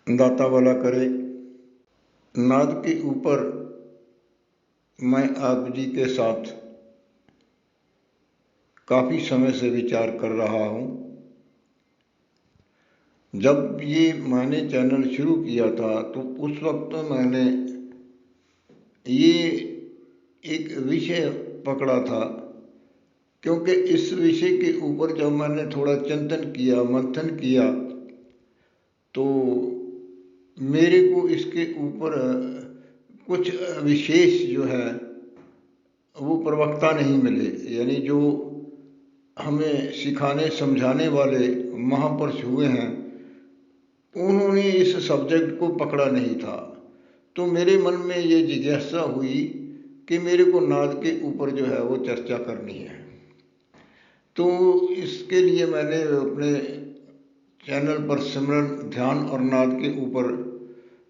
दाता वाला करे। नाद के ऊपर मैं आप जी के साथ काफ़ी समय से विचार कर रहा हूँ। जब ये मैंने चैनल शुरू किया था तो उस वक्त मैंने ये एक विषय पकड़ा था, क्योंकि इस विषय के ऊपर जब मैंने थोड़ा चिंतन किया, मंथन किया, तो मेरे को इसके ऊपर कुछ विशेष जो है वो प्रवक्ता नहीं मिले, यानी जो हमें सिखाने समझाने वाले महापुरुष हुए हैं उन्होंने इस सब्जेक्ट को पकड़ा नहीं था। तो मेरे मन में ये जिज्ञासा हुई कि मेरे को नाद के ऊपर जो है वो चर्चा करनी है। तो इसके लिए मैंने अपने चैनल पर सिमरन, ध्यान और नाद के ऊपर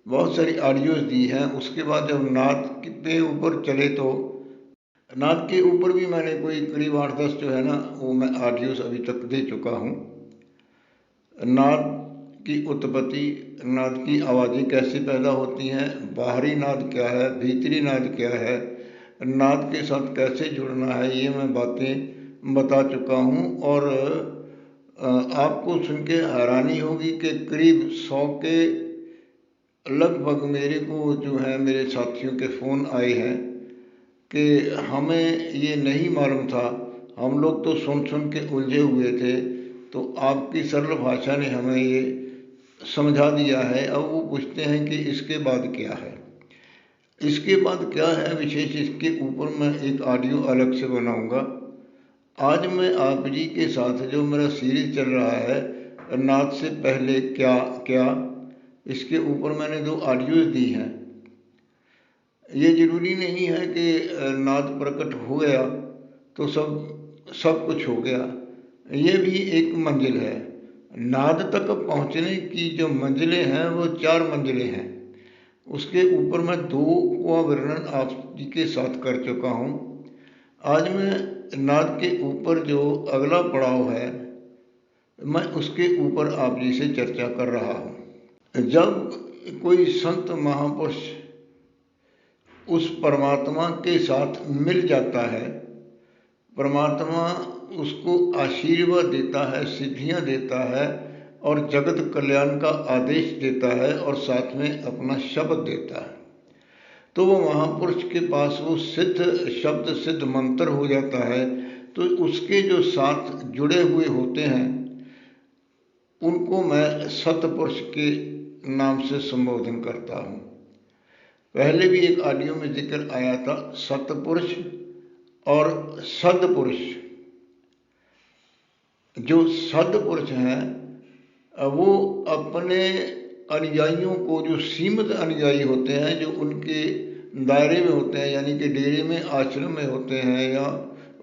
बहुत सारी ऑडियोज दी हैं। उसके बाद जब नाद के ऊपर चले तो नाद के ऊपर भी मैंने कोई करीब 8-10 जो है ना वो मैं ऑडियोज अभी तक दे चुका हूँ। नाद की उत्पत्ति, नाद की आवाज़ें कैसे पैदा होती हैं, बाहरी नाद क्या है, भीतरी नाद क्या है, नाद के साथ कैसे जुड़ना है, ये मैं बातें बता चुका हूँ। और आपको सुन के हैरानी होगी कि करीब 100 के लगभग मेरे को जो है मेरे साथियों के फ़ोन आए हैं कि हमें ये नहीं मालूम था, हम लोग तो सुन सुन के उलझे हुए थे, तो आपकी सरल भाषा ने हमें ये समझा दिया है। अब वो पूछते हैं कि इसके बाद क्या है, इसके बाद क्या है विशेष, इसके ऊपर मैं एक ऑडियो अलग से बनाऊंगा। आज मैं आप जी के साथ जो मेरा सीरीज चल रहा है नाद से पहले क्या क्या, इसके ऊपर मैंने 2 ऑडियोज दी हैं। ये जरूरी नहीं है कि नाद प्रकट हो गया तो सब कुछ हो गया, ये भी एक मंजिल है। नाद तक पहुंचने की जो मंजिलें हैं वो 4 मंजिलें हैं। उसके ऊपर मैं 2 का वर्णन आप जी के साथ कर चुका हूँ। आज मैं नाद के ऊपर जो अगला पड़ाव है मैं उसके ऊपर आप जी से चर्चा कर रहा हूँ। जब कोई संत महापुरुष उस परमात्मा के साथ मिल जाता है, परमात्मा उसको आशीर्वाद देता है, सिद्धियां देता है और जगत कल्याण का आदेश देता है और साथ में अपना शब्द देता है, तो वो महापुरुष के पास वो सिद्ध शब्द, सिद्ध मंत्र हो जाता है। तो उसके जो साथ जुड़े हुए होते हैं उनको मैं सतपुरुष के नाम से संबोधन करता हूँ। पहले भी एक ऑडियो में जिक्र आया था सतपुरुष और सदपुरुष। जो सदपुरुष हैं वो अपने अनुयायियों को, जो सीमित अनुयायी होते हैं, जो उनके दायरे में होते हैं, यानी कि डेरे में, आश्रम में होते हैं या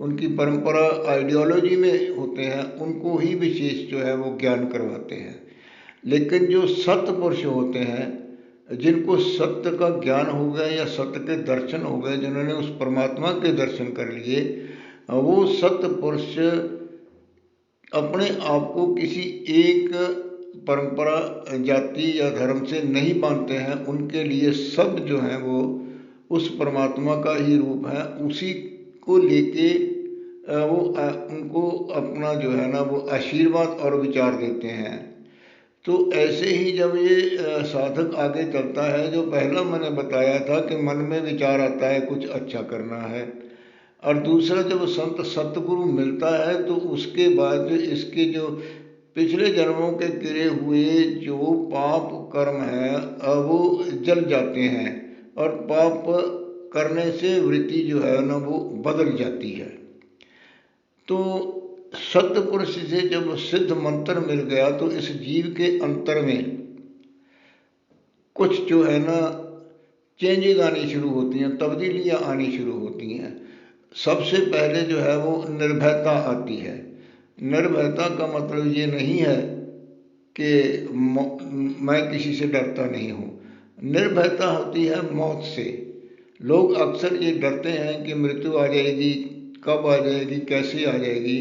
उनकी परंपरा आइडियोलॉजी में होते हैं, उनको ही विशेष जो है वो ज्ञान करवाते हैं। लेकिन जो सत्पुरुष होते हैं, जिनको सत्य का ज्ञान हो गया या सत्य के दर्शन हो गए, जिन्होंने उस परमात्मा के दर्शन कर लिए, वो सत्पुरुष अपने आप को किसी एक परंपरा, जाति या धर्म से नहीं मानते हैं। उनके लिए सब जो है वो उस परमात्मा का ही रूप है, उसी को लेके वो उनको अपना जो है ना वो आशीर्वाद और विचार देते हैं। तो ऐसे ही जब ये साधक आगे चलता है, जो पहला मैंने बताया था कि मन में विचार आता है कुछ अच्छा करना है, और दूसरा जब संत सतगुरु मिलता है तो उसके बाद इसके जो पिछले जन्मों के किए हुए जो पाप कर्म है वो जल जाते हैं और पाप करने से वृत्ति जो है ना वो बदल जाती है। तो सतपुरुष से जब सिद्ध मंत्र मिल गया तो इस जीव के अंतर में कुछ जो है ना चेंजेज आनी शुरू होती हैं, तब्दीलियाँ आनी शुरू होती हैं। सबसे पहले जो है वो निर्भयता आती है। निर्भयता का मतलब ये नहीं है कि मैं किसी से डरता नहीं हूँ। निर्भयता होती है मौत से। लोग अक्सर ये डरते हैं कि मृत्यु आ जाएगी, कब आ जाएगी, कैसे आ जाएगी।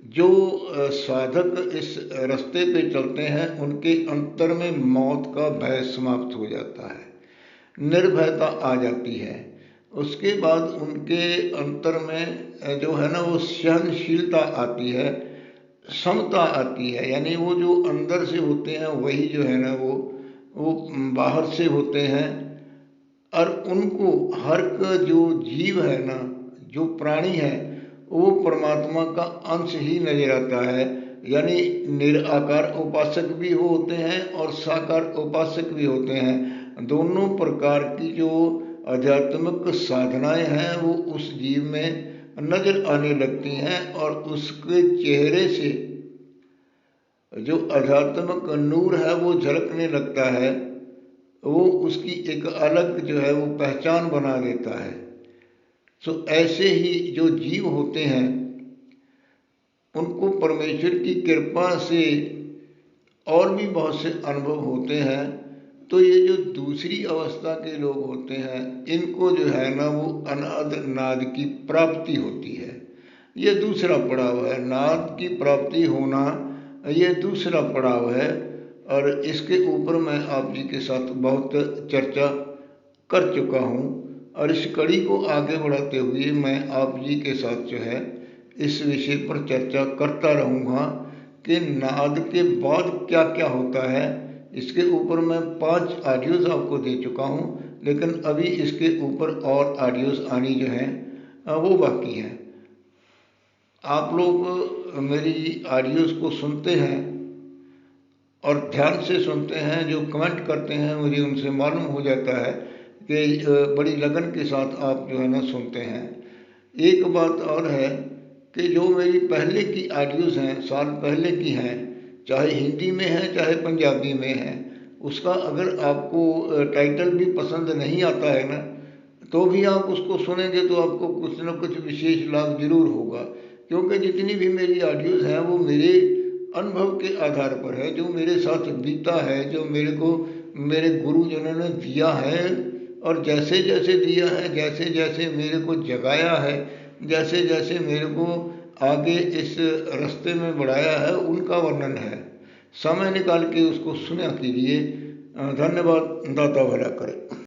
जो साधक इस रास्ते पे चलते हैं उनके अंतर में मौत का भय समाप्त हो जाता है, निर्भयता आ जाती है। उसके बाद उनके अंतर में जो है ना वो सहनशीलता आती है, समता आती है। यानी वो जो अंदर से होते हैं वही जो है ना वो बाहर से होते हैं। और उनको हर का जो जीव है ना, जो प्राणी है, वो परमात्मा का अंश ही नजर आता है। यानी निराकार उपासक भी होते हैं और साकार उपासक भी होते हैं। दोनों प्रकार की जो आध्यात्मिक साधनाएं हैं वो उस जीव में नजर आने लगती हैं और उसके चेहरे से जो आध्यात्मिक नूर है वो झलकने लगता है। वो उसकी एक अलग जो है वो पहचान बना देता है। सो ऐसे ही जो जीव होते हैं उनको परमेश्वर की कृपा से और भी बहुत से अनुभव होते हैं। तो ये जो दूसरी अवस्था के लोग होते हैं इनको जो है ना वो अनाद नाद की प्राप्ति होती है। ये दूसरा पड़ाव है, नाद की प्राप्ति होना ये दूसरा पड़ाव है। और इसके ऊपर मैं आप जी के साथ बहुत चर्चा कर चुका हूँ और इस कड़ी को आगे बढ़ाते हुए मैं आप जी के साथ जो है इस विषय पर चर्चा करता रहूँगा कि नाद के बाद क्या क्या होता है। इसके ऊपर मैं 5 ऑडियोज़ आपको दे चुका हूँ, लेकिन अभी इसके ऊपर और ऑडियोज़ आनी जो हैं वो बाकी हैं। आप लोग मेरी ऑडियोज़ को सुनते हैं और ध्यान से सुनते हैं, जो कमेंट करते हैं मुझे उनसे मालूम हो जाता है कि बड़ी लगन के साथ आप जो है ना सुनते हैं। एक बात और है कि जो मेरी पहले की ऑडियोज़ हैं, साल पहले की हैं, चाहे हिंदी में है चाहे पंजाबी में है, उसका अगर आपको टाइटल भी पसंद नहीं आता है ना तो भी आप उसको सुनेंगे तो आपको कुछ न कुछ विशेष लाभ जरूर होगा। क्योंकि जितनी भी मेरी ऑडियोज़ हैं वो मेरे अनुभव के आधार पर है, जो मेरे साथ बीता है, जो मेरे को मेरे गुरुजनों ने दिया है। और जैसे जैसे दिया है, जैसे जैसे मेरे को जगाया है, जैसे जैसे मेरे को आगे इस रास्ते में बढ़ाया है, उनका वर्णन है। समय निकाल के उसको सुना कीजिए। धन्यवाद। दाता भला करे।